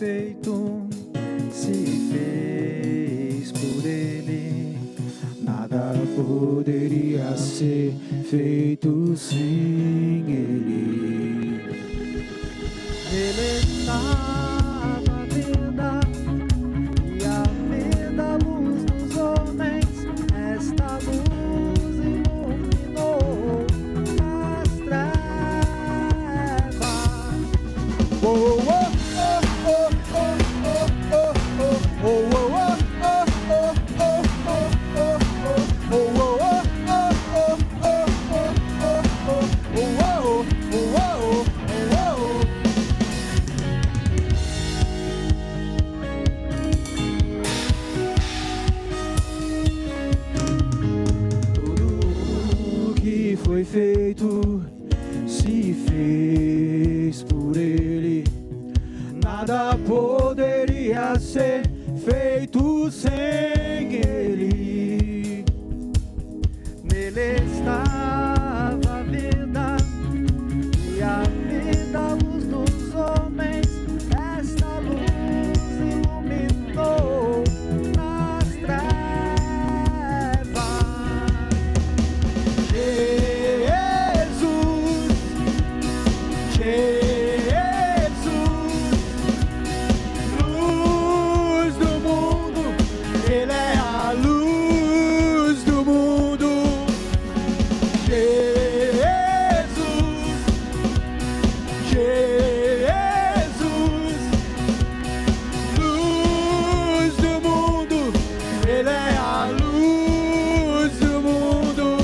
feito se fez por Ele. Nada poderia ser feito sem Ele. Ele estava à vida e a vida, luz dos homens. Esta luz iluminou as trevas. Oh, oh, oh, oh, oh, oh, oh, oh, oh, oh. Foi feito, se fez por Ele. Nada poderia ser feito sem Ele. Nele estava a vida e a vida, a luz dos homens. Esta luz iluminou nas trevas. Luz do mundo, Ele é a luz do mundo. Jesus, luz do mundo, Ele é a luz do mundo.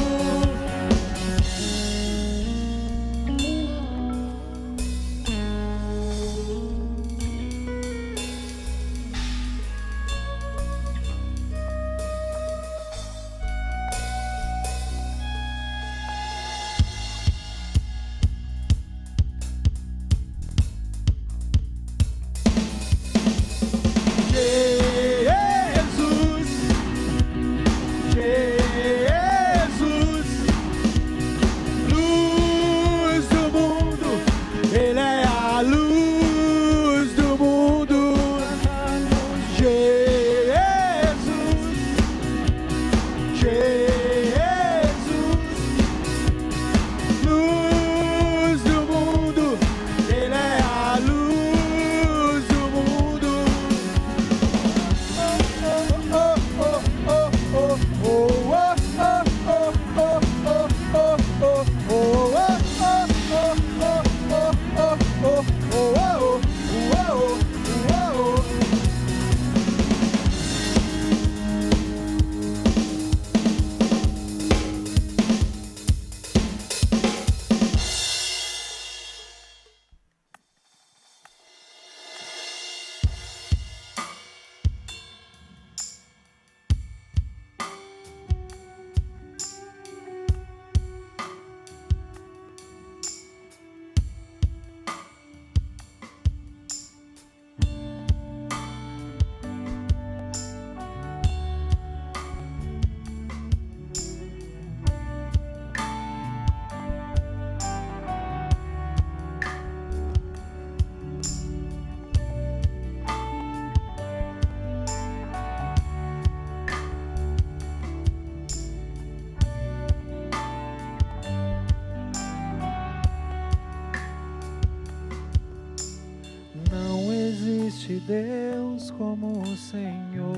Não existe Deus como o Senhor.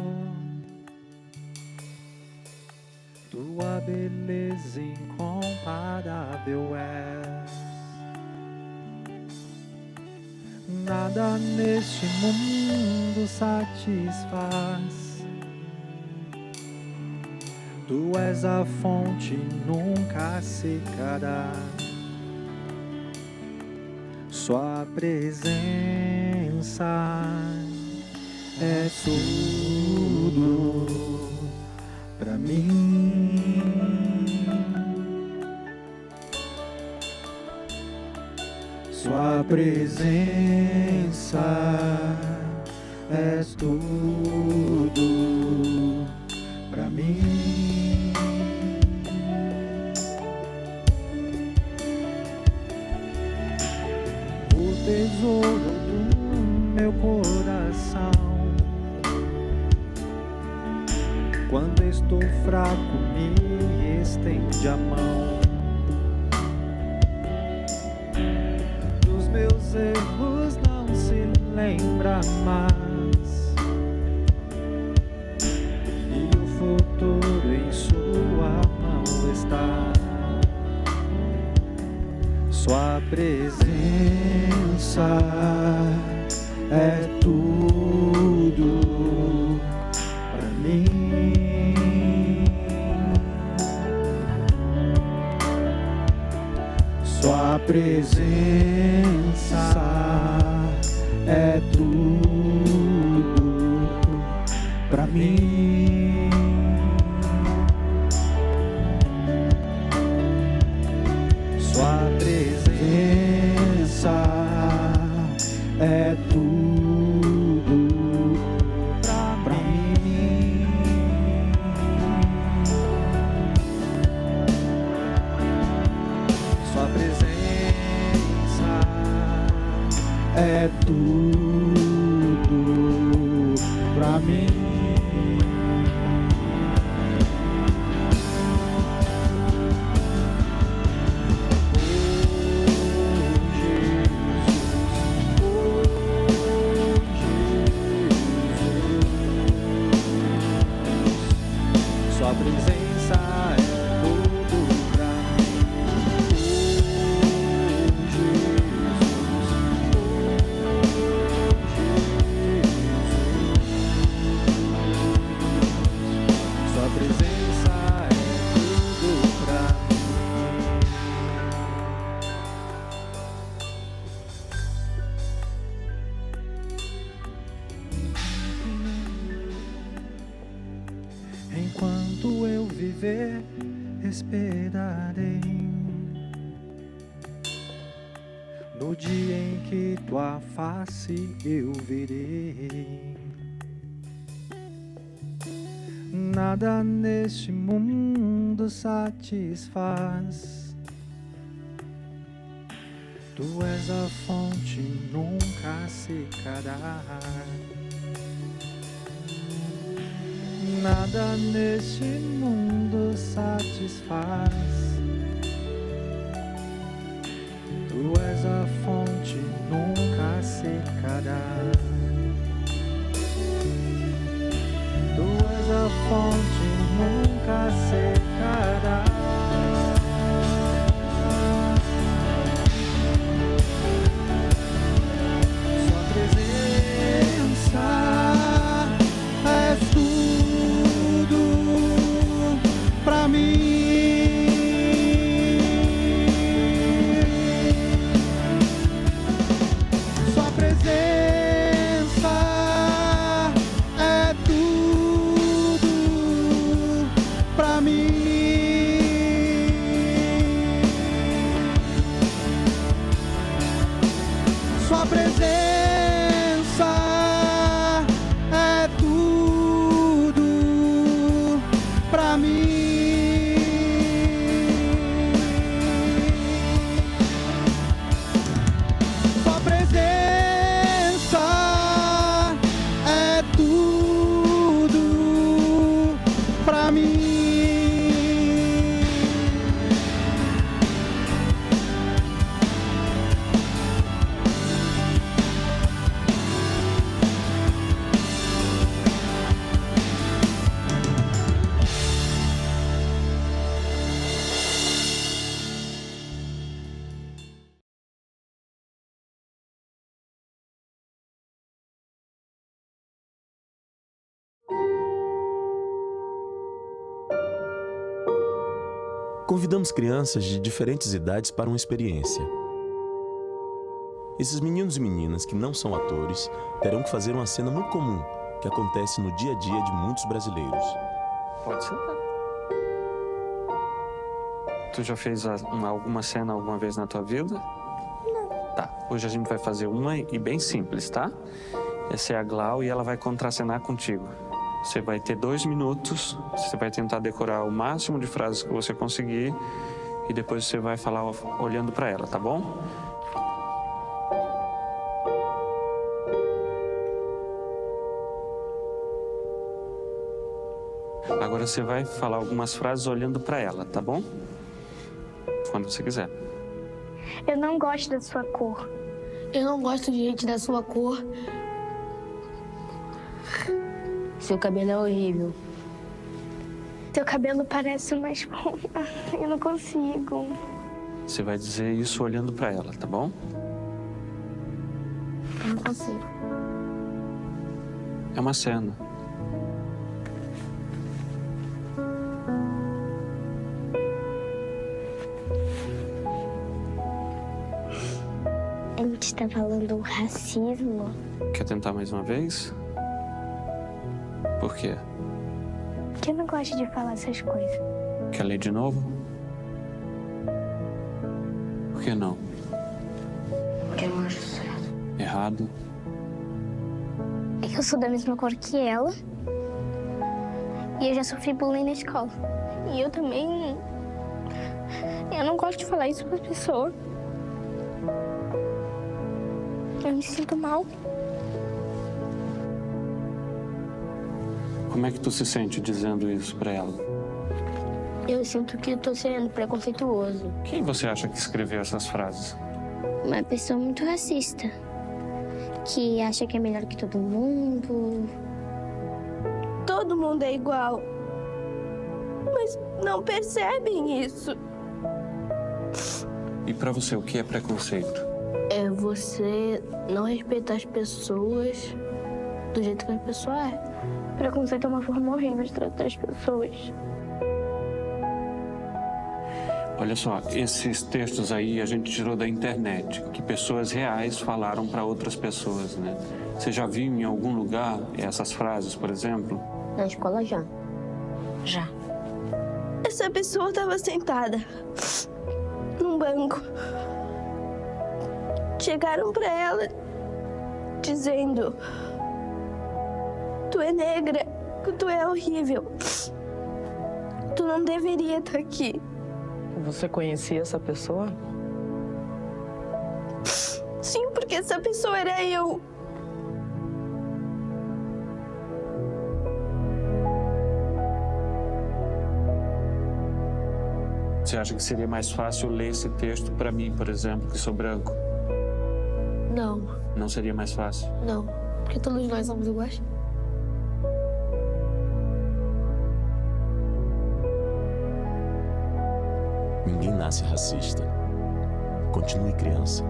Tua beleza incomparável é. Nada neste mundo satisfaz. Tu és a fonte, nunca secará. Sua presença é tudo pra mim. Sua presença é tudo pra mim. O tesouro do meu coração Quando estou fraco, me estende a mão. Dos meus erros não se lembra mais, e o futuro em sua mão está. Sua presença é tudo pra mim. Sua presença é tudo pra mim. Sua presença é tudo pra mim. Sua presença é tudo pra mim. Sua presença é tudo pra mim. Sua presença é tudo pra mim. Enquanto eu viver, esperarei no dia em que tua face eu verei. Nada neste mundo satisfaz. Tu és a fonte, nunca secará. Nada neste mundo satisfaz. Tu és a fonte, nunca secará. Tu és a fonte, nunca secará. Sua presença é tudo pra mim. Sua presença é tudo pra mim. Sua presença é tudo pra mim. Sua presença é tudo pra mim. Convidamos crianças de diferentes idades para uma experiência. Esses meninos e meninas que não são atores terão que fazer uma cena muito comum que acontece no dia a dia de muitos brasileiros. Pode sentar. Tu já fez alguma cena alguma vez na tua vida? Não. Tá, hoje a gente vai fazer uma e bem simples, tá? Essa é a Glau e ela vai contracenar contigo. Você vai ter 2 minutos, você vai tentar decorar o máximo de frases que você conseguir e depois você vai falar olhando para ela, tá bom? Agora você vai falar algumas frases olhando para ela, tá bom? Quando você quiser. Eu não gosto da sua cor. Eu não gosto de gente da sua cor. Seu cabelo é horrível. Seu cabelo parece uma esponja. Eu não consigo. Você vai dizer isso olhando para ela, tá bom? Eu não consigo. É uma cena. A gente está falando racismo. Quer tentar mais uma vez? Por quê? Porque eu não gosto de falar essas coisas. Quer ler de novo? Por que não? Porque eu não acho certo. Errado? É que eu sou da mesma cor que ela. E eu já sofri bullying na escola. E eu também... Eu não gosto de falar isso para as pessoas. Eu me sinto mal. Como é que tu se sente dizendo isso pra ela? Eu sinto que estou sendo preconceituoso. Quem você acha que escreveu essas frases? Uma pessoa muito racista. Que acha que é melhor que todo mundo. Todo mundo é igual. Mas não percebem isso. E pra você, o que é preconceito? É você não respeitar as pessoas do jeito que a pessoa é. Preconceito é uma forma horrível de tratar as pessoas. Olha só, esses textos aí a gente tirou da internet, que pessoas reais falaram para outras pessoas, né? Você já viu em algum lugar essas frases, por exemplo? Na escola já. Já. Essa pessoa estava sentada num banco. Chegaram para ela dizendo: tu é negra, tu é horrível. Tu não deveria estar aqui. Você conhecia essa pessoa? Sim, porque essa pessoa era eu. Você acha que seria mais fácil ler esse texto para mim, por exemplo, que sou branco? Não, Não seria mais fácil? não. Porque todos nós somos iguais. Ninguém nasce racista. Continue criança.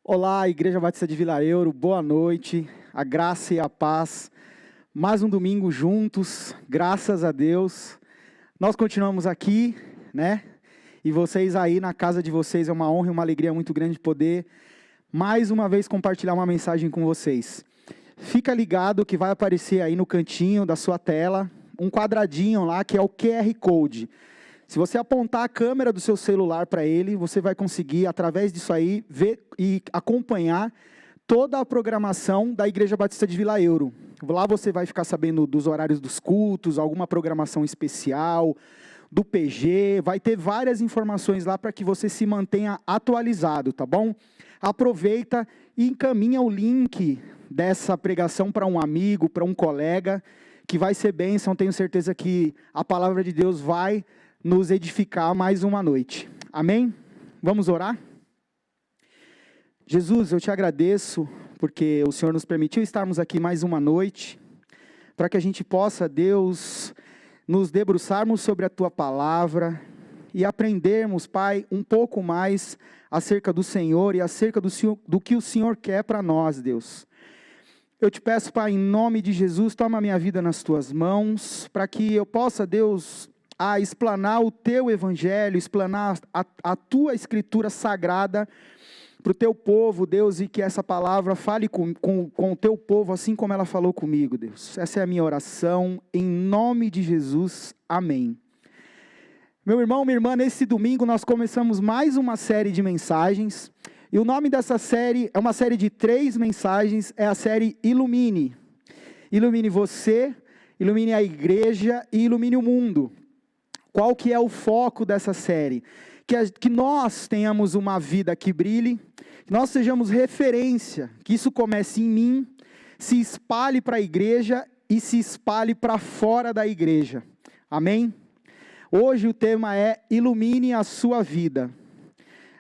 Olá, Igreja Batista de Vila Euro, boa noite, a graça e a paz. Mais um domingo juntos, graças a Deus. Nós continuamos aqui, né? E vocês aí na casa de vocês, é uma honra e uma alegria muito grande poder, mais uma vez, compartilhar uma mensagem com vocês. Fica ligado que vai aparecer aí no cantinho da sua tela, um quadradinho lá que é o QR Code. Se você apontar a câmera do seu celular para ele, você vai conseguir, através disso aí, ver e acompanhar toda a programação da Igreja Batista de Vila Euro. Lá você vai ficar sabendo dos horários dos cultos, alguma programação especial, do PG, vai ter várias informações lá para que você se mantenha atualizado, tá bom? Aproveita e encaminha o link dessa pregação para um amigo, para um colega, que vai ser bênção, tenho certeza que a palavra de Deus vai nos edificar mais uma noite. Amém? Vamos orar? Jesus, eu te agradeço porque o Senhor nos permitiu estarmos aqui mais uma noite, para que a gente possa, Deus, nos debruçarmos sobre a Tua palavra e aprendermos, Pai, um pouco mais acerca do Senhor e acerca do que o Senhor quer para nós, Deus. Eu te peço, Pai, em nome de Jesus, toma a minha vida nas Tuas mãos, para que eu possa, Deus, explanar o Teu Evangelho, explanar a Tua Escritura Sagrada para o Teu povo, Deus, e que essa palavra fale com o Teu povo, assim como ela falou comigo, Deus. Essa é a minha oração, em nome de Jesus, amém. Meu irmão, minha irmã, nesse domingo nós começamos mais uma série de mensagens, e o nome dessa série é uma série de 3 mensagens, é a série Ilumine. Ilumine você, ilumine a igreja e ilumine o mundo. Qual que é o foco dessa série? Que nós tenhamos uma vida que brilhe, que nós sejamos referência, que isso comece em mim, se espalhe para a igreja e se espalhe para fora da igreja. Amém? Hoje o tema é ilumine a sua vida.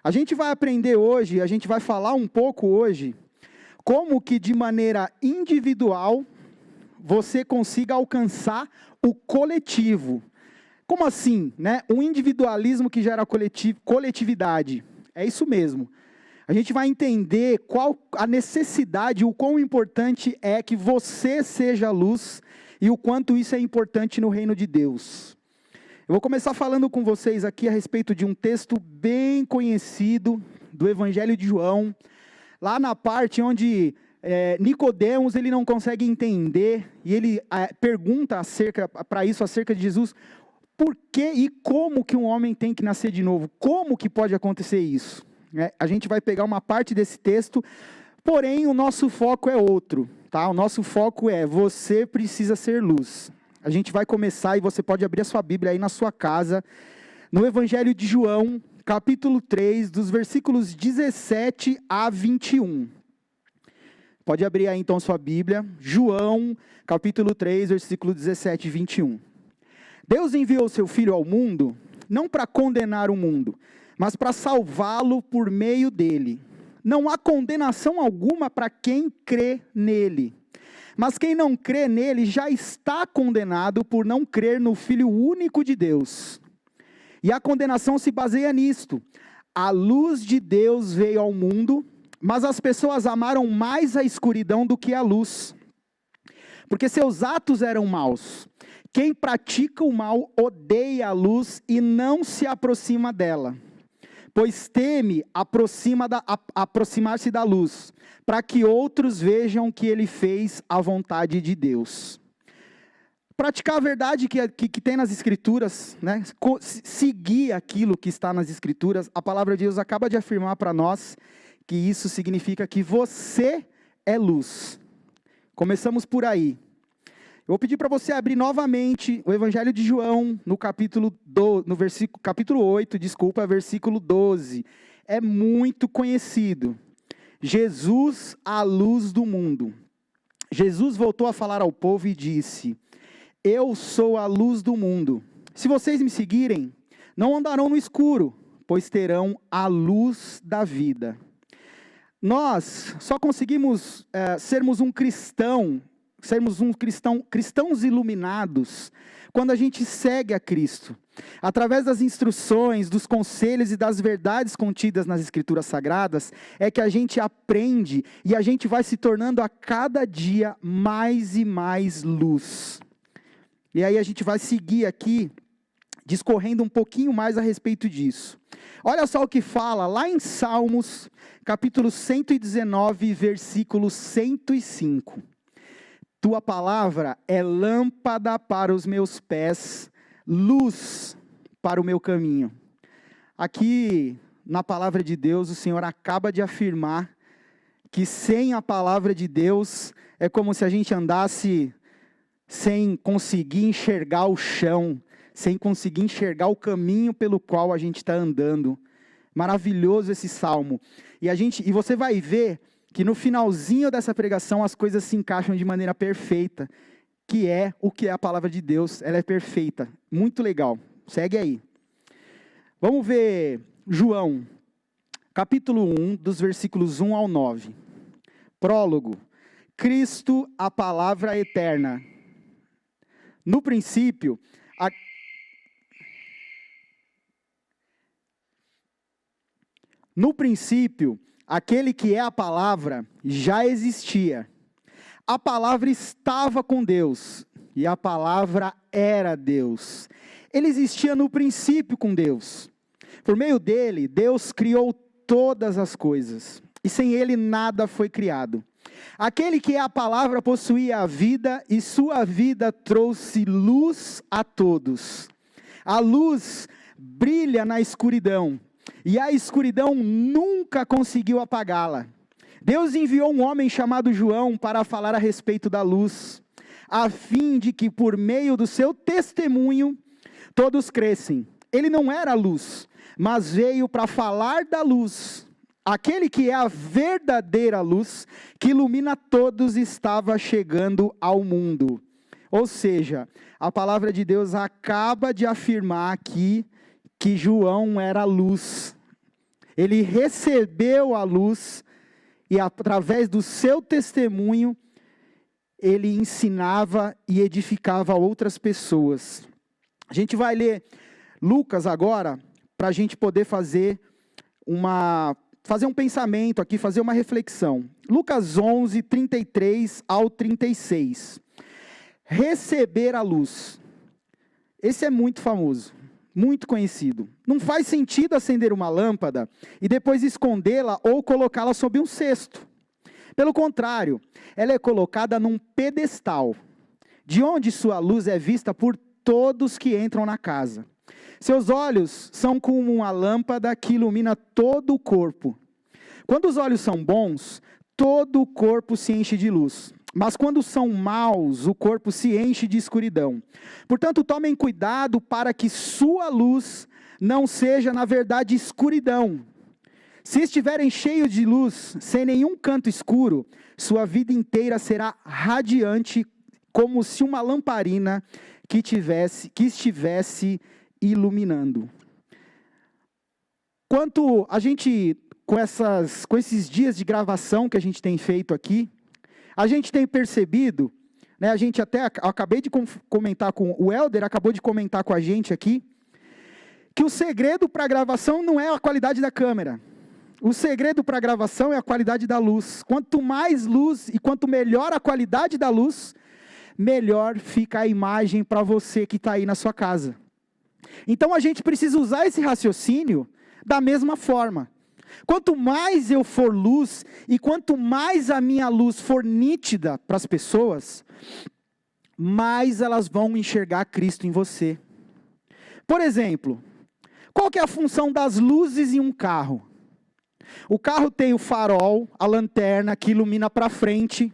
A gente vai aprender hoje, a gente vai falar um pouco hoje, como que de maneira individual você consiga alcançar o coletivo. Como assim, né? Um individualismo que gera coletividade. É isso mesmo. A gente vai entender qual a necessidade, o quão importante é que você seja luz e o quanto isso é importante no reino de Deus. Eu vou começar falando com vocês aqui a respeito de um texto bem conhecido do Evangelho de João, lá na parte onde Nicodemos ele não consegue entender e ele pergunta acerca de Jesus. Por que e como que um homem tem que nascer de novo? Como que pode acontecer isso? A gente vai pegar uma parte desse texto, porém o nosso foco é outro, tá? O nosso foco é, você precisa ser luz. A gente vai começar e você pode abrir a sua Bíblia aí na sua casa, no Evangelho de João, capítulo 3, dos versículos 17 a 21. Pode abrir aí então sua Bíblia, João, capítulo 3, versículo 17 e 21. Deus enviou seu Filho ao mundo, não para condenar o mundo, mas para salvá-lo por meio dele. Não há condenação alguma para quem crê nele. Mas quem não crê nele já está condenado por não crer no Filho único de Deus. E a condenação se baseia nisto. A luz de Deus veio ao mundo, mas as pessoas amaram mais a escuridão do que a luz, porque seus atos eram maus. Quem pratica o mal odeia a luz e não se aproxima dela, pois teme aproximar-se da luz, para que outros vejam que ele fez a vontade de Deus. Praticar a verdade que tem nas Escrituras, né? Seguir aquilo que está nas Escrituras, a palavra de Deus acaba de afirmar para nós que isso significa que você é luz. Começamos por aí. Eu vou pedir para você abrir novamente o Evangelho de João, no capítulo 8, versículo 12. É muito conhecido. Jesus, a luz do mundo. Jesus voltou a falar ao povo e disse: eu sou a luz do mundo. Se vocês me seguirem, não andarão no escuro, pois terão a luz da vida. Nós só conseguimos sermos cristãos iluminados, quando a gente segue a Cristo. Através das instruções, dos conselhos e das verdades contidas nas Escrituras Sagradas, é que a gente aprende e a gente vai se tornando a cada dia mais e mais luz. E aí a gente vai seguir aqui, discorrendo um pouquinho mais a respeito disso. Olha só o que fala lá em Salmos, capítulo 119, versículo 105. Tua palavra é lâmpada para os meus pés, luz para o meu caminho. Aqui, na palavra de Deus, o Senhor acaba de afirmar que sem a palavra de Deus, é como se a gente andasse sem conseguir enxergar o chão, sem conseguir enxergar o caminho pelo qual a gente está andando. Maravilhoso esse salmo. E você vai ver que no finalzinho dessa pregação as coisas se encaixam de maneira perfeita, que é o que é a palavra de Deus. Ela é perfeita, muito legal. Segue aí. Vamos ver João, capítulo 1, dos versículos 1 ao 9. Prólogo. Cristo, a palavra eterna. No princípio, aquele que é a palavra já existia. A palavra estava com Deus e a palavra era Deus. Ele existia no princípio com Deus. Por meio dele, Deus criou todas as coisas e sem ele nada foi criado. Aquele que é a palavra possuía a vida e sua vida trouxe luz a todos. A luz brilha na escuridão e a escuridão nunca conseguiu apagá-la. Deus enviou um homem chamado João para falar a respeito da luz, a fim de que por meio do seu testemunho todos crescem. Ele não era luz, mas veio para falar da luz. Aquele que é a verdadeira luz, que ilumina todos, estava chegando ao mundo. Ou seja, a palavra de Deus acaba de afirmar aqui que João era luz. Ele recebeu a luz e através do seu testemunho, ele ensinava e edificava outras pessoas. A gente vai ler Lucas agora, para a gente poder fazer um pensamento aqui, fazer uma reflexão. Lucas 11, 33 ao 36. Receber a luz. Esse é muito famoso, muito conhecido. Não faz sentido acender uma lâmpada e depois escondê-la ou colocá-la sob um cesto. Pelo contrário, ela é colocada num pedestal, de onde sua luz é vista por todos que entram na casa. Seus olhos são como uma lâmpada que ilumina todo o corpo. Quando os olhos são bons, todo o corpo se enche de luz. Mas quando são maus, o corpo se enche de escuridão. Portanto, tomem cuidado para que sua luz não seja, na verdade, escuridão. Se estiverem cheios de luz, sem nenhum canto escuro, sua vida inteira será radiante, como se uma lamparina que estivesse iluminando. Quanto a gente, com esses dias de gravação que a gente tem feito aqui, a gente tem percebido, né, acabei de comentar com o Helder, acabou de comentar com a gente aqui, que o segredo para a gravação não é a qualidade da câmera. O segredo para a gravação é a qualidade da luz. Quanto mais luz e quanto melhor a qualidade da luz, melhor fica a imagem para você que está aí na sua casa. Então a gente precisa usar esse raciocínio da mesma forma. Quanto mais eu for luz e quanto mais a minha luz for nítida para as pessoas, mais elas vão enxergar Cristo em você. Por exemplo, qual que é a função das luzes em um carro? O carro tem o farol, a lanterna que ilumina para frente.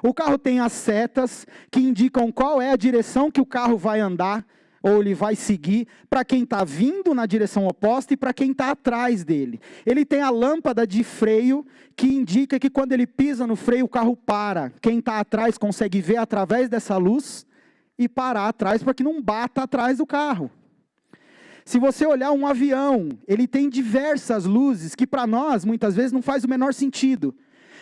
O carro tem as setas que indicam qual é a direção que o carro vai andar, ou ele vai seguir, para quem está vindo na direção oposta e para quem está atrás dele. Ele tem a lâmpada de freio, que indica que quando ele pisa no freio, o carro para. Quem está atrás consegue ver através dessa luz e parar atrás, para que não bata atrás do carro. Se você olhar um avião, ele tem diversas luzes, que para nós, muitas vezes, não faz o menor sentido.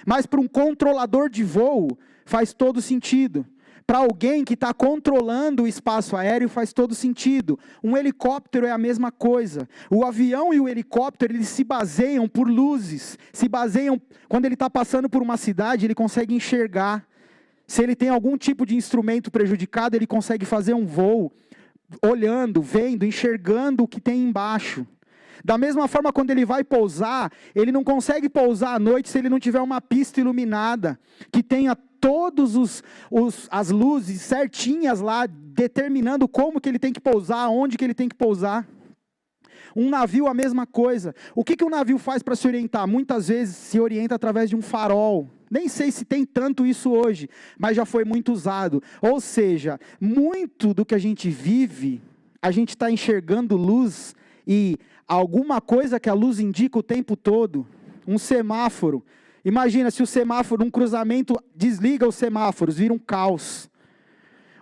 Mas para um controlador de voo, faz todo sentido. Para alguém que está controlando o espaço aéreo faz todo sentido. Um helicóptero é a mesma coisa. O avião e o helicóptero, eles se baseiam por luzes. Quando ele está passando por uma cidade, ele consegue enxergar. Se ele tem algum tipo de instrumento prejudicado, ele consegue fazer um voo, olhando, vendo, enxergando o que tem embaixo. Da mesma forma, quando ele vai pousar, ele não consegue pousar à noite se ele não tiver uma pista iluminada, que tenha todas as luzes certinhas lá, determinando como que ele tem que pousar, onde que ele tem que pousar. Um navio, a mesma coisa. O que um navio faz para se orientar? Muitas vezes se orienta através de um farol. Nem sei se tem tanto isso hoje, mas já foi muito usado. Ou seja, muito do que a gente vive, a gente está enxergando luz e alguma coisa que a luz indica o tempo todo. Um semáforo. Imagina se o semáforo, um cruzamento, desliga os semáforos, vira um caos.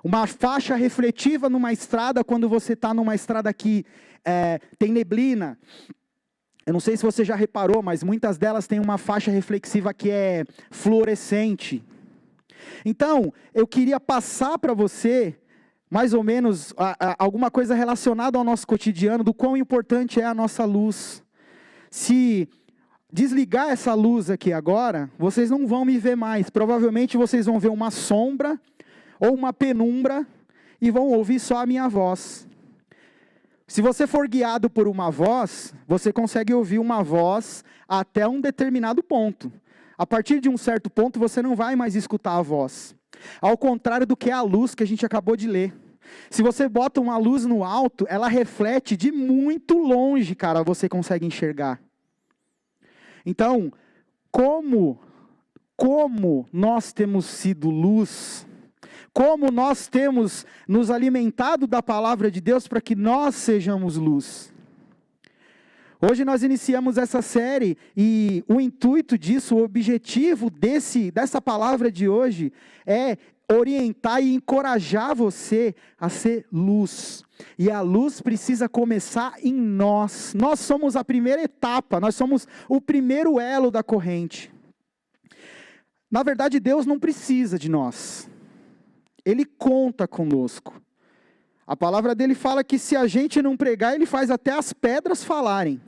Uma faixa refletiva numa estrada, quando você está numa estrada que tem neblina. Eu não sei se você já reparou, mas muitas delas têm uma faixa reflexiva que é fluorescente. Então, eu queria passar para você, mais ou menos, alguma coisa relacionada ao nosso cotidiano, do quão importante é a nossa luz. Se desligar essa luz aqui agora, vocês não vão me ver mais. Provavelmente vocês vão ver uma sombra ou uma penumbra e vão ouvir só a minha voz. Se você for guiado por uma voz, você consegue ouvir uma voz até um determinado ponto. A partir de um certo ponto, você não vai mais escutar a voz. Ao contrário do que a luz que a gente acabou de ler. Se você bota uma luz no alto, ela reflete de muito longe, cara, você consegue enxergar. Então, como nós temos sido luz, como nós temos nos alimentado da palavra de Deus para que nós sejamos luz. Hoje nós iniciamos essa série e o intuito disso, o objetivo dessa palavra de hoje é orientar e encorajar você a ser luz. E a luz precisa começar em nós. Nós somos a primeira etapa, nós somos o primeiro elo da corrente. Na verdade, Deus não precisa de nós. Ele conta conosco. A palavra dele fala que se a gente não pregar, ele faz até as pedras falarem.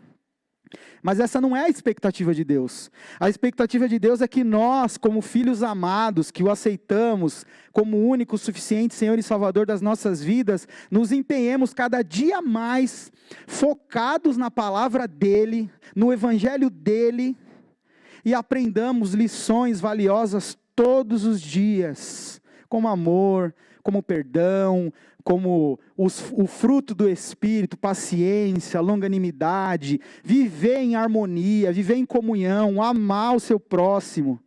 Mas essa não é a expectativa de Deus. A expectativa de Deus é que nós, como filhos amados, que o aceitamos como único, suficiente Senhor e Salvador das nossas vidas, nos empenhemos cada dia mais focados na palavra dele, no evangelho dele, e aprendamos lições valiosas todos os dias, como amor, como perdão, como o fruto do Espírito, paciência, longanimidade, viver em harmonia, viver em comunhão, amar o seu próximo,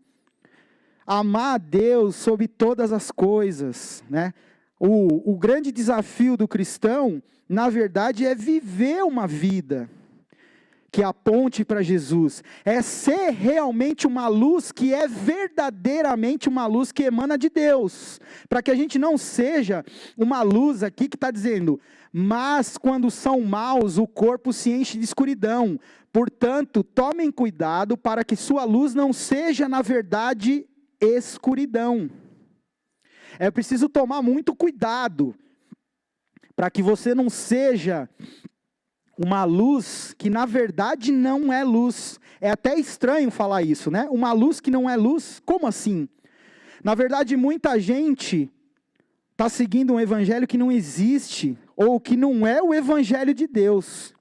amar a Deus sobre todas as coisas, né? O grande desafio do cristão, na verdade, é viver uma vida que aponte para Jesus, é ser realmente uma luz que é verdadeiramente uma luz que emana de Deus, para que a gente não seja uma luz aqui que está dizendo, mas quando são maus o corpo se enche de escuridão, portanto tomem cuidado para que sua luz não seja na verdade escuridão. É preciso tomar muito cuidado, para que você não seja uma luz que na verdade não é luz. É até estranho falar isso, né? Uma luz que não é luz, como assim? Na verdade, muita gente está seguindo um evangelho que não existe, ou que não é o evangelho de Deus.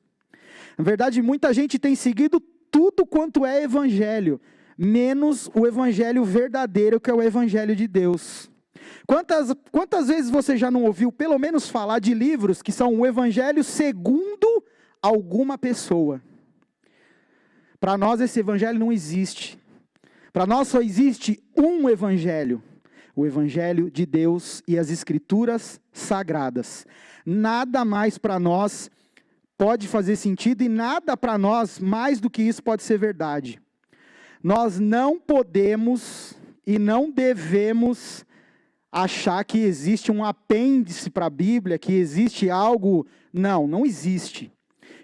Na verdade, muita gente tem seguido tudo quanto é evangelho, menos o evangelho verdadeiro, que é o evangelho de Deus. Quantas vezes você já não ouviu, pelo menos falar de livros que são o evangelho segundo alguma pessoa? Para nós esse evangelho não existe. Para nós só existe um evangelho, o evangelho de Deus e as escrituras sagradas. Nada mais para nós pode fazer sentido e nada para nós mais do que isso pode ser verdade. Nós não podemos e não devemos achar que existe um apêndice para a Bíblia, que existe algo. Não existe.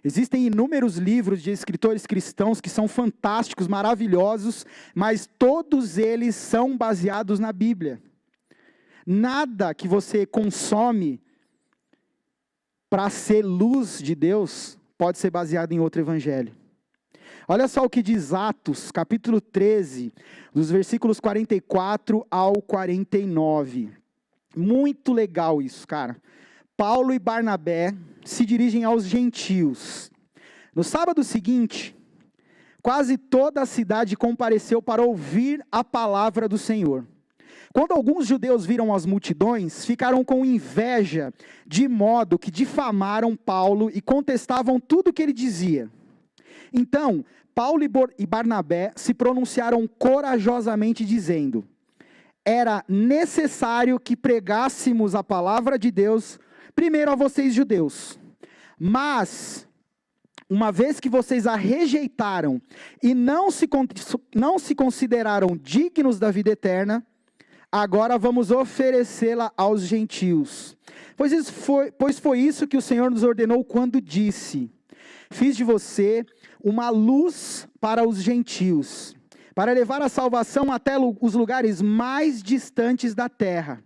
Existem inúmeros livros de escritores cristãos que são fantásticos, maravilhosos, mas todos eles são baseados na Bíblia. Nada que você consome para ser luz de Deus pode ser baseado em outro evangelho. Olha só o que diz Atos, capítulo 13, dos versículos 44 ao 49. Muito legal isso, cara. Paulo e Barnabé se dirigem aos gentios. No sábado seguinte, quase toda a cidade compareceu para ouvir a palavra do Senhor. Quando alguns judeus viram as multidões, ficaram com inveja, de modo que difamaram Paulo e contestavam tudo o que ele dizia. Então, Paulo e Barnabé se pronunciaram corajosamente dizendo: era necessário que pregássemos a palavra de Deus primeiro a vocês judeus, mas uma vez que vocês a rejeitaram e não se consideraram dignos da vida eterna, agora vamos oferecê-la aos gentios. Pois foi isso que o Senhor nos ordenou quando disse: fiz de você uma luz para os gentios, para levar a salvação até os lugares mais distantes da terra.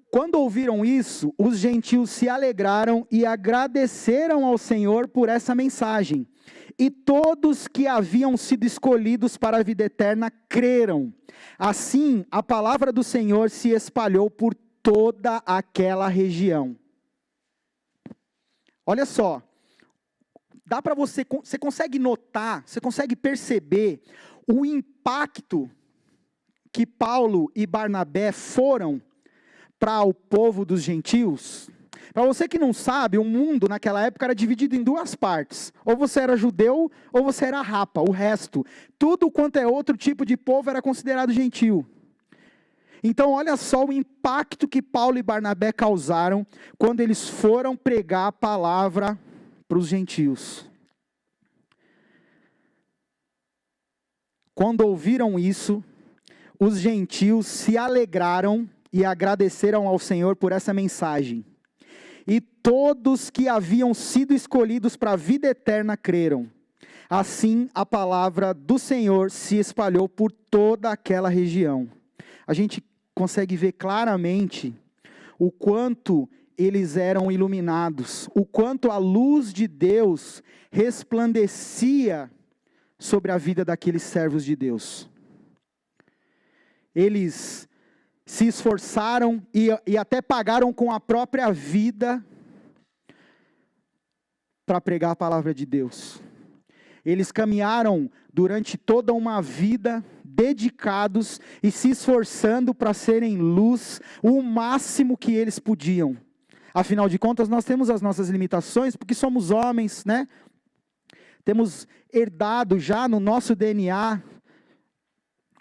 Quando ouviram isso, os gentios se alegraram e agradeceram ao Senhor por essa mensagem. E todos que haviam sido escolhidos para a vida eterna creram. Assim, a palavra do Senhor se espalhou por toda aquela região. Olha só, dá para você consegue notar, você consegue perceber o impacto que Paulo e Barnabé foram para o povo dos gentios? Para você que não sabe, o mundo naquela época era dividido em duas partes. Ou você era judeu, ou você era rapa. O resto, tudo quanto é outro tipo de povo era considerado gentil. Então olha só o impacto que Paulo e Barnabé causaram quando eles foram pregar a palavra para os gentios. Quando ouviram isso, os gentios se alegraram e agradeceram ao Senhor por essa mensagem. E todos que haviam sido escolhidos para a vida eterna creram. Assim, a palavra do Senhor se espalhou por toda aquela região. A gente consegue ver claramente o quanto eles eram iluminados, o quanto a luz de Deus resplandecia sobre a vida daqueles servos de Deus. Eles se esforçaram e até pagaram com a própria vida para pregar a palavra de Deus. Eles caminharam durante toda uma vida dedicados e se esforçando para serem luz o máximo que eles podiam. Afinal de contas, nós temos as nossas limitações, porque somos homens, né? Temos herdado já no nosso DNA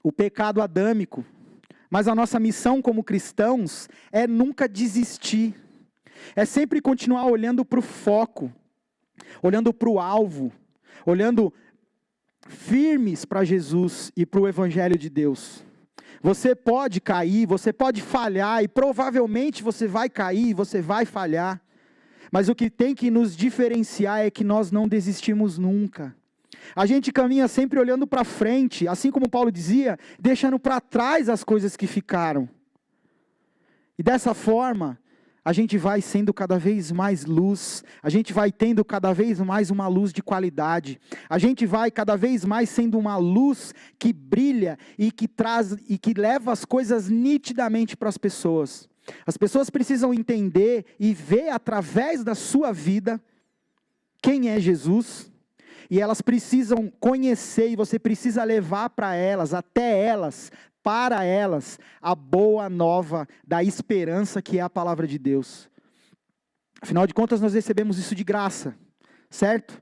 o pecado adâmico. Mas a nossa missão como cristãos é nunca desistir. É sempre continuar olhando para o foco, olhando para o alvo, olhando firmes para Jesus e para o Evangelho de Deus. Você pode cair, você pode falhar, e provavelmente você vai cair, você vai falhar. Mas o que tem que nos diferenciar é que nós não desistimos nunca. A gente caminha sempre olhando para frente, assim como Paulo dizia, deixando para trás as coisas que ficaram. E dessa forma, a gente vai sendo cada vez mais luz, a gente vai tendo cada vez mais uma luz de qualidade, a gente vai cada vez mais sendo uma luz que brilha e que traz e que leva as coisas nitidamente para as pessoas. As pessoas precisam entender e ver através da sua vida quem é Jesus, e elas precisam conhecer, e você precisa levar para elas, até elas, para elas, a boa nova da esperança que é a palavra de Deus. Afinal de contas, nós recebemos isso de graça, certo?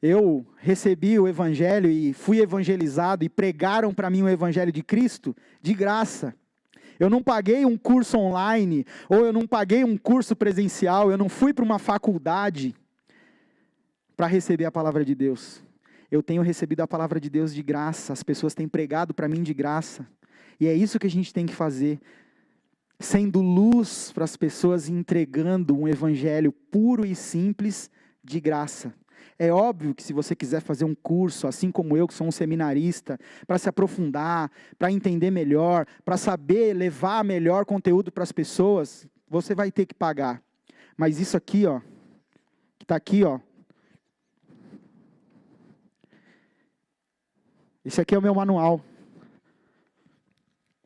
Eu recebi o Evangelho e fui evangelizado e pregaram para mim o Evangelho de Cristo de graça. Eu não paguei um curso online, ou eu não paguei um curso presencial, eu não fui para uma faculdade para receber a palavra de Deus. Eu tenho recebido a palavra de Deus de graça, as pessoas têm pregado para mim de graça. E é isso que a gente tem que fazer, sendo luz para as pessoas e entregando um evangelho puro e simples de graça. É óbvio que se você quiser fazer um curso, assim como eu, que sou um seminarista, para se aprofundar, para entender melhor, para saber levar melhor conteúdo para as pessoas, você vai ter que pagar. Mas isso aqui, ó, que está aqui, ó, esse aqui é o meu manual.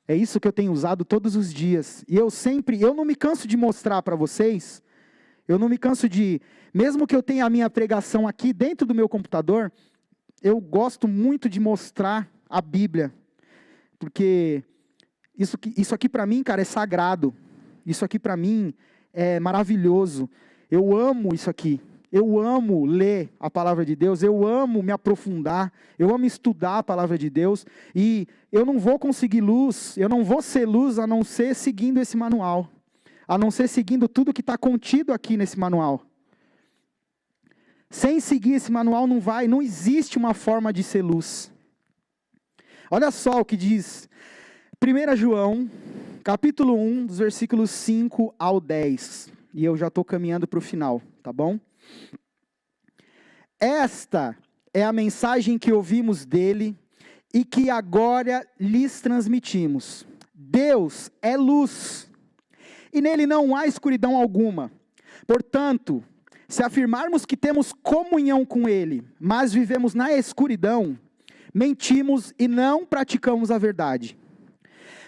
É isso que eu tenho usado todos os dias. E eu não me canso de mostrar para vocês, eu não me canso de, mesmo que eu tenha a minha pregação aqui dentro do meu computador, eu gosto muito de mostrar a Bíblia. Porque isso aqui para mim, cara, é sagrado. Isso aqui para mim é maravilhoso. Eu amo isso aqui. Eu amo ler a palavra de Deus, eu amo me aprofundar, eu amo estudar a palavra de Deus, e eu não vou conseguir luz, eu não vou ser luz a não ser seguindo esse manual, a não ser seguindo tudo que está contido aqui nesse manual. Sem seguir esse manual não existe uma forma de ser luz. Olha só o que diz 1 João, capítulo 1, dos versículos 5 ao 10, e eu já estou caminhando para o final, tá bom? Esta é a mensagem que ouvimos dele e que agora lhes transmitimos. Deus é luz, e nele não há escuridão alguma. Portanto, se afirmarmos que temos comunhão com ele, mas vivemos na escuridão, mentimos e não praticamos a verdade.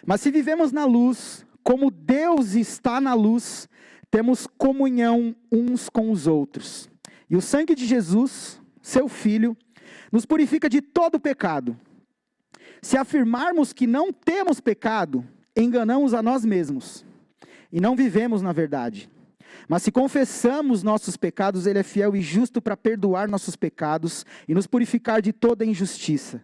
Mas se vivemos na luz, como Deus está na luz, temos comunhão uns com os outros. E o sangue de Jesus, seu Filho, nos purifica de todo pecado. Se afirmarmos que não temos pecado, enganamos a nós mesmos e não vivemos na verdade. Mas se confessamos nossos pecados, ele é fiel e justo para perdoar nossos pecados e nos purificar de toda injustiça.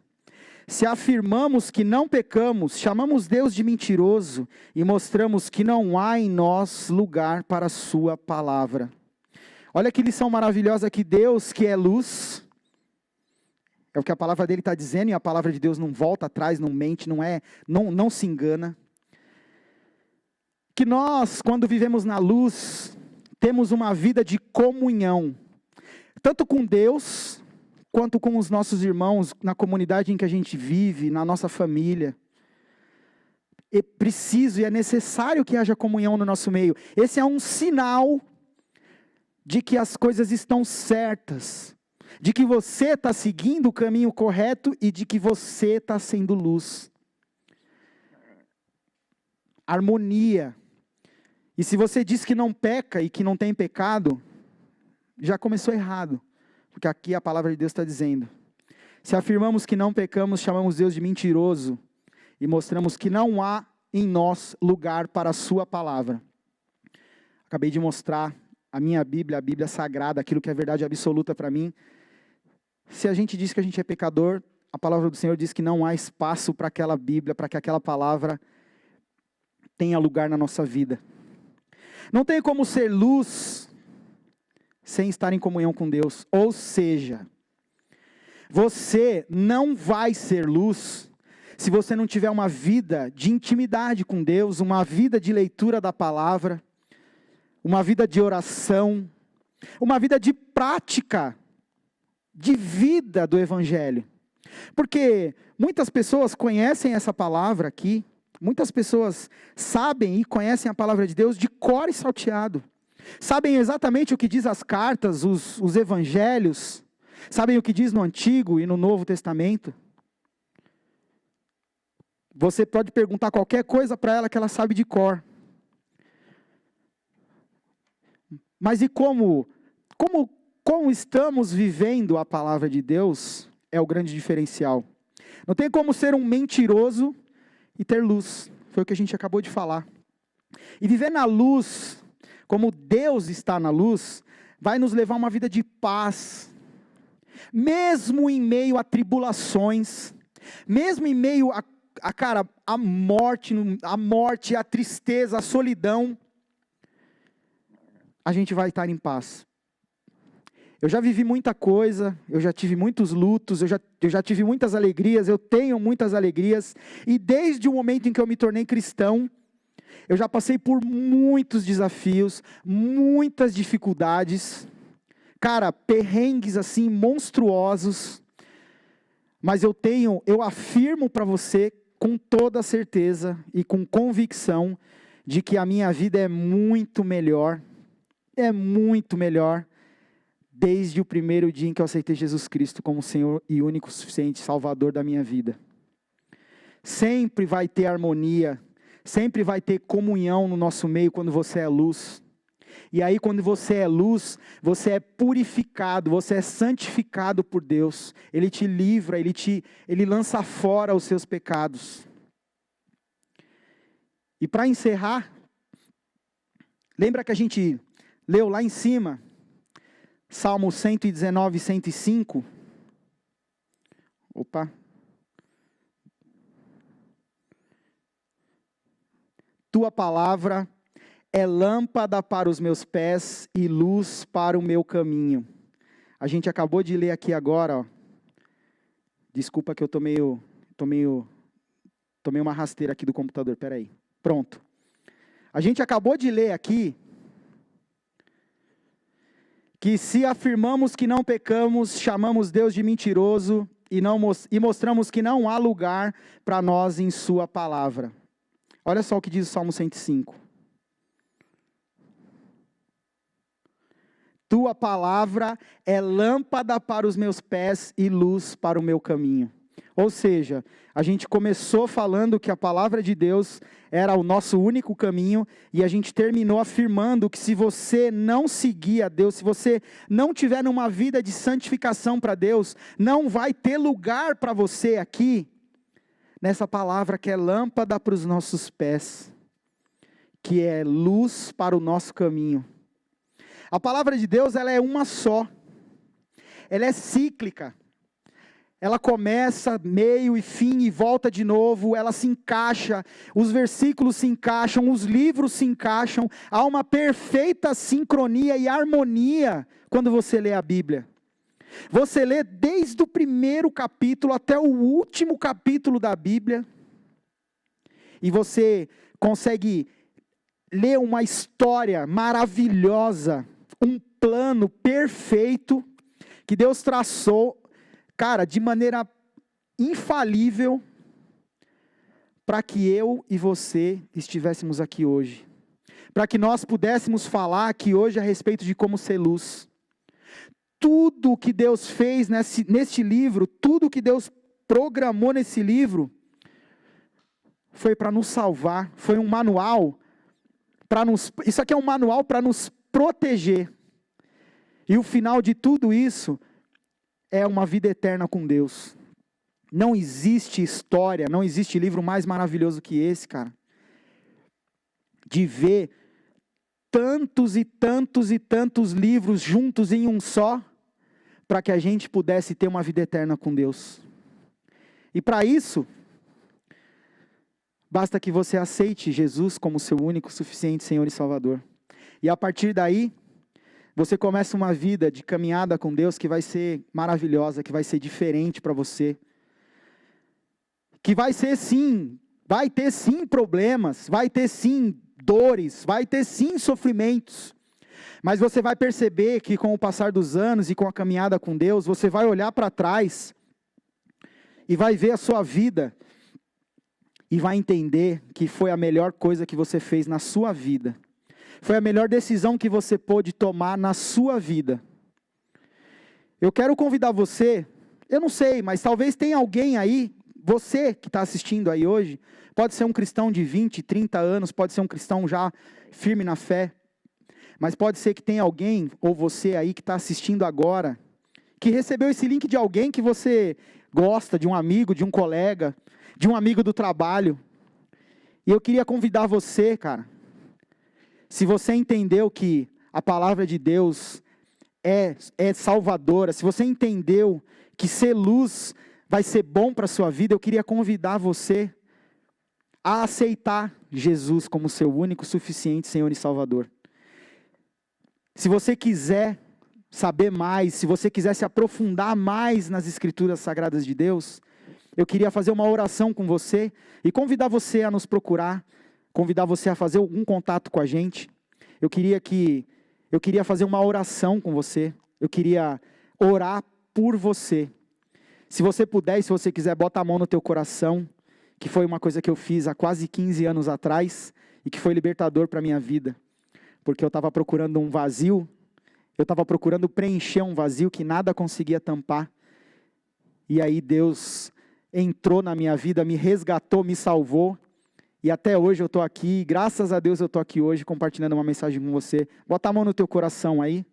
Se afirmamos que não pecamos, chamamos Deus de mentiroso e mostramos que não há em nós lugar para a sua palavra. Olha que lição maravilhosa que Deus, que é luz, é o que a palavra dele está dizendo, e a palavra de Deus não volta atrás, não mente, não se engana. Que nós, quando vivemos na luz, temos uma vida de comunhão, tanto com Deus, quanto com os nossos irmãos, na comunidade em que a gente vive, na nossa família. É preciso e é necessário que haja comunhão no nosso meio. Esse é um sinal de que as coisas estão certas, de que você está seguindo o caminho correto e de que você está sendo luz. Harmonia. E se você diz que não peca e que não tem pecado, já começou errado. Porque aqui a palavra de Deus está dizendo. Se afirmamos que não pecamos, chamamos Deus de mentiroso e mostramos que não há em nós lugar para a sua palavra. Acabei de mostrar a minha Bíblia, a Bíblia Sagrada, aquilo que é verdade absoluta para mim. Se a gente diz que a gente é pecador, a palavra do Senhor diz que não há espaço para aquela Bíblia, para que aquela palavra tenha lugar na nossa vida. Não tem como ser luz sem estar em comunhão com Deus. Ou seja, você não vai ser luz se você não tiver uma vida de intimidade com Deus, uma vida de leitura da palavra, uma vida de oração, uma vida de prática, de vida do Evangelho. Porque muitas pessoas conhecem essa palavra aqui, muitas pessoas sabem e conhecem a palavra de Deus de cor e salteado. Sabem exatamente o que diz as cartas, os evangelhos, sabem o que diz no Antigo e no Novo Testamento. Você pode perguntar qualquer coisa para ela que ela sabe de cor. Mas e como estamos vivendo a palavra de Deus é o grande diferencial. Não tem como ser um mentiroso e ter luz. Foi o que a gente acabou de falar. E viver na luz, como Deus está na luz, vai nos levar a uma vida de paz. Mesmo em meio a tribulações, mesmo em meio a morte, a tristeza, a solidão, a gente vai estar em paz. Eu já vivi muita coisa, eu já tive muitos lutos, eu já tive muitas alegrias, eu tenho muitas alegrias, e desde o momento em que eu me tornei cristão, eu já passei por muitos desafios, muitas dificuldades, perrengues assim monstruosos, mas eu afirmo para você com toda certeza e com convicção de que a minha vida é muito melhor, desde o primeiro dia em que eu aceitei Jesus Cristo como Senhor e único suficiente Salvador da minha vida. Sempre vai ter harmonia, sempre vai ter comunhão no nosso meio quando você é luz. E aí quando você é luz, você é purificado, você é santificado por Deus. Ele te livra, Ele lança fora os seus pecados. E para encerrar, lembra que a gente leu lá em cima, Salmo 119, 105. Tua palavra é lâmpada para os meus pés e luz para o meu caminho. A gente acabou de ler aqui agora, desculpa que eu tomei uma rasteira aqui do computador, peraí. Pronto. A gente acabou de ler aqui que se afirmamos que não pecamos, chamamos Deus de mentiroso e mostramos que não há lugar para nós em sua palavra. Olha só o que diz o Salmo 105. Tua palavra é lâmpada para os meus pés e luz para o meu caminho. Ou seja, a gente começou falando que a palavra de Deus era o nosso único caminho, e a gente terminou afirmando que se você não seguir a Deus, se você não tiver uma vida de santificação para Deus, não vai ter lugar para você aqui, nessa palavra que é lâmpada para os nossos pés, que é luz para o nosso caminho. A palavra de Deus, ela é uma só, ela é cíclica. ela começa, meio e fim e volta de novo, ela se encaixa, os versículos se encaixam, os livros se encaixam, há uma perfeita sincronia e harmonia quando você lê a Bíblia. Você lê desde o primeiro capítulo até o último capítulo da Bíblia, e você consegue ler uma história maravilhosa, um plano perfeito, que Deus traçou, cara, de maneira infalível, para que eu e você estivéssemos aqui hoje. Para que nós pudéssemos falar aqui hoje a respeito de como ser luz. Tudo que Deus fez neste livro, tudo que Deus programou nesse livro, foi para nos salvar, foi um manual para nos... Isso aqui é um manual para nos proteger. E o final de tudo isso é uma vida eterna com Deus. Não existe história, não existe livro mais maravilhoso que esse, cara. De ver tantos e tantos e tantos livros juntos em um só, para que a gente pudesse ter uma vida eterna com Deus. E para isso, basta que você aceite Jesus como seu único, suficiente Senhor e Salvador. E a partir daí, você começa uma vida de caminhada com Deus que vai ser maravilhosa, que vai ser diferente para você. Que vai ser sim, vai ter sim problemas, vai ter sim dores, vai ter sim sofrimentos. Mas você vai perceber que com o passar dos anos e com a caminhada com Deus, você vai olhar para trás e vai ver a sua vida e vai entender que foi a melhor coisa que você fez na sua vida. Foi a melhor decisão que você pôde tomar na sua vida. Eu quero convidar você, eu não sei, mas talvez tenha alguém aí, você que está assistindo aí hoje, pode ser um cristão de 20, 30 anos, pode ser um cristão já firme na fé, mas pode ser que tenha alguém, ou você aí que está assistindo agora, que recebeu esse link de alguém que você gosta, de um amigo, de um colega, de um amigo do trabalho. E eu queria convidar você, cara, se você entendeu que a palavra de Deus é salvadora, se você entendeu que ser luz vai ser bom para a sua vida, eu queria convidar você a aceitar Jesus como seu único, suficiente Senhor e Salvador. Se você quiser saber mais, se você quiser se aprofundar mais nas Escrituras Sagradas de Deus, eu queria fazer uma oração com você e convidar você a nos procurar, convidar você a fazer algum contato com a gente. Eu queria fazer uma oração com você, eu queria orar por você. Se você puder e se você quiser, bota a mão no teu coração, que foi uma coisa que eu fiz há quase 15 anos atrás e que foi libertador para a minha vida. Porque eu estava procurando um vazio, eu estava procurando preencher um vazio que nada conseguia tampar. E aí Deus entrou na minha vida, me resgatou, me salvou. E até hoje eu estou aqui, graças a Deus eu estou aqui hoje compartilhando uma mensagem com você. Bota a mão no teu coração aí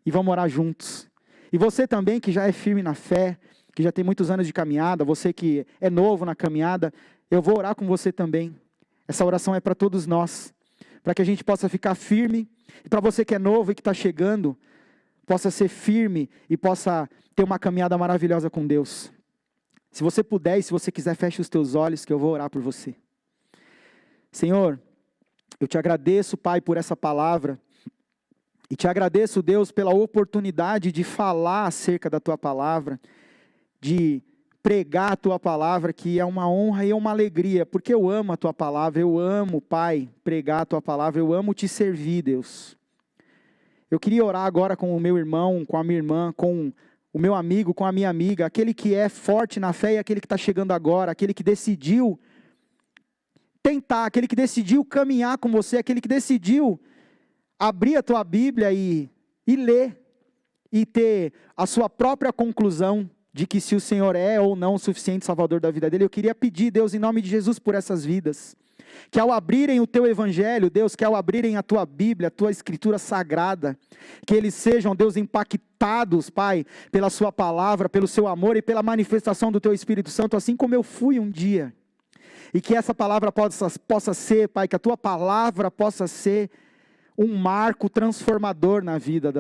e vamos orar juntos. E você também que já é firme na fé, que já tem muitos anos de caminhada, você que é novo na caminhada, eu vou orar com você também. Essa oração é para todos nós, para que a gente possa ficar firme, e para você que é novo e que está chegando, possa ser firme e possa ter uma caminhada maravilhosa com Deus. Se você puder e se você quiser, feche os teus olhos que eu vou orar por você. Senhor, eu te agradeço, Pai, por essa palavra, e te agradeço, Deus, pela oportunidade de falar acerca da Tua palavra, de pregar a Tua palavra, que é uma honra e uma alegria, porque eu amo a Tua palavra, eu amo, Pai, pregar a Tua palavra, eu amo te servir, Deus. Eu queria orar agora com o meu irmão, com a minha irmã, com o meu amigo, com a minha amiga, aquele que é forte na fé e aquele que está chegando agora, aquele que decidiu tentar, aquele que decidiu caminhar com você, aquele que decidiu abrir a tua Bíblia e ler, e ter a sua própria conclusão de que se o Senhor é ou não o suficiente salvador da vida dele. Eu queria pedir, Deus, em nome de Jesus, por essas vidas, que ao abrirem o teu evangelho, Deus, que ao abrirem a tua Bíblia, a tua escritura sagrada, que eles sejam, Deus, impactados, Pai, pela sua palavra, pelo seu amor e pela manifestação do teu Espírito Santo, assim como eu fui um dia. E que essa palavra possa ser, Pai, que a tua palavra possa ser um marco transformador na vida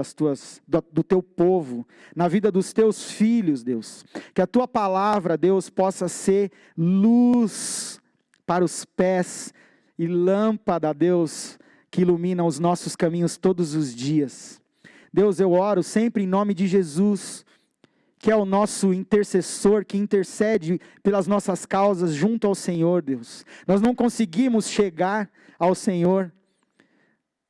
do teu povo, na vida dos teus filhos, Deus. Que a tua palavra, Deus, possa ser luz para os pés e lâmpada, Deus, que ilumina os nossos caminhos todos os dias. Deus, eu oro sempre em nome de Jesus, que é o nosso intercessor, que intercede pelas nossas causas junto ao Senhor, Deus. Nós não conseguimos chegar ao Senhor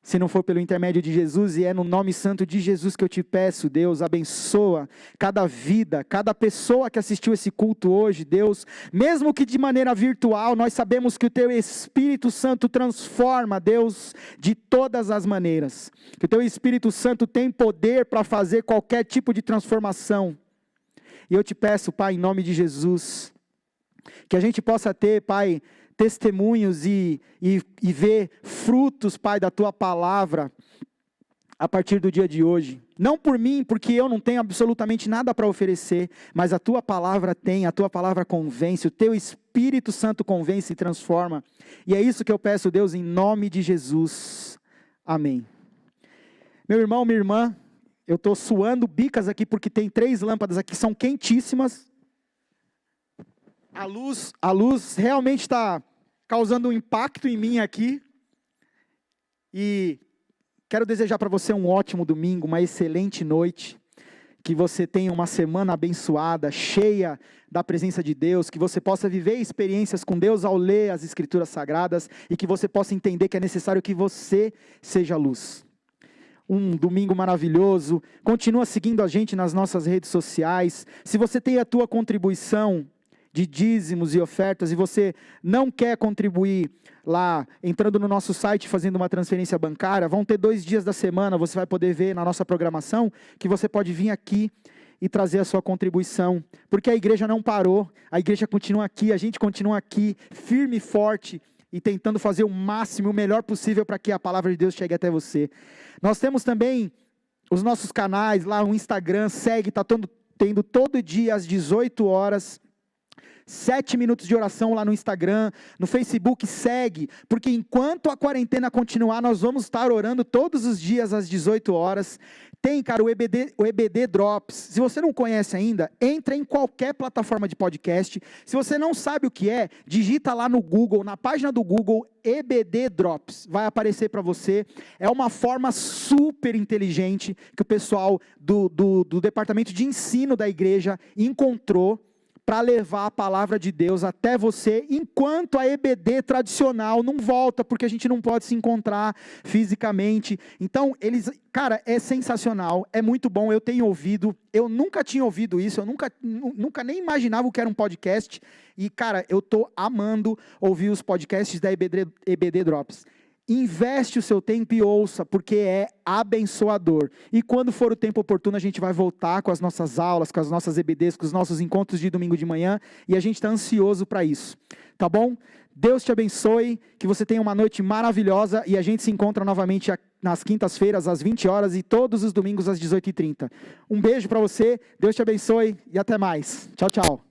se não for pelo intermédio de Jesus, e é no nome santo de Jesus que eu te peço, Deus, abençoa cada vida, cada pessoa que assistiu esse culto hoje, Deus, mesmo que de maneira virtual, nós sabemos que o teu Espírito Santo transforma, Deus, de todas as maneiras, que o teu Espírito Santo tem poder para fazer qualquer tipo de transformação, e eu te peço, Pai, em nome de Jesus, que a gente possa ter, Pai, testemunhos e ver frutos, Pai, da Tua palavra, a partir do dia de hoje. Não por mim, porque eu não tenho absolutamente nada para oferecer, mas a Tua palavra tem, a Tua palavra convence, o Teu Espírito Santo convence e transforma. E é isso que eu peço, Deus, em nome de Jesus. Amém. Meu irmão, minha irmã, eu estou suando bicas aqui, porque tem 3 lâmpadas aqui, são quentíssimas. A luz realmente está causando um impacto em mim aqui. E quero desejar para você um ótimo domingo, uma excelente noite. Que você tenha uma semana abençoada, cheia da presença de Deus. Que você possa viver experiências com Deus ao ler as Escrituras Sagradas. E que você possa entender que é necessário que você seja luz. Um domingo maravilhoso. Continua seguindo a gente nas nossas redes sociais. Se você tem a tua contribuição de dízimos e ofertas, e você não quer contribuir lá, entrando no nosso site, fazendo uma transferência bancária, vão ter 2 dias da semana, você vai poder ver na nossa programação, que você pode vir aqui e trazer a sua contribuição, porque a igreja não parou, a igreja continua aqui, a gente continua aqui, firme e forte, e tentando fazer o máximo, o melhor possível, para que a palavra de Deus chegue até você. Nós temos também os nossos canais, lá o Instagram, segue, está tendo todo dia às 18 horas, 7 minutos de oração lá no Instagram, no Facebook, segue, porque enquanto a quarentena continuar, nós vamos estar orando todos os dias às 18 horas, tem, cara, o EBD Drops, se você não conhece ainda, entra em qualquer plataforma de podcast, se você não sabe o que é, digita lá no Google, na página do Google, EBD Drops, vai aparecer para você, é uma forma super inteligente, que o pessoal do departamento de ensino da igreja encontrou, para levar a palavra de Deus até você, enquanto a EBD tradicional não volta, porque a gente não pode se encontrar fisicamente. Então, cara, é sensacional, é muito bom, eu tenho ouvido, eu nunca tinha ouvido isso, eu nunca nem imaginava o que era um podcast, e, cara, eu estou amando ouvir os podcasts da EBD Drops. Investe o seu tempo e ouça, porque é abençoador. E quando for o tempo oportuno, a gente vai voltar com as nossas aulas, com as nossas EBDs, com os nossos encontros de domingo de manhã, e a gente está ansioso para isso. Tá bom? Deus te abençoe, que você tenha uma noite maravilhosa, e a gente se encontra novamente nas quintas-feiras, às 20 horas, e todos os domingos às 18h30. Um beijo para você, Deus te abençoe, e até mais. Tchau, tchau.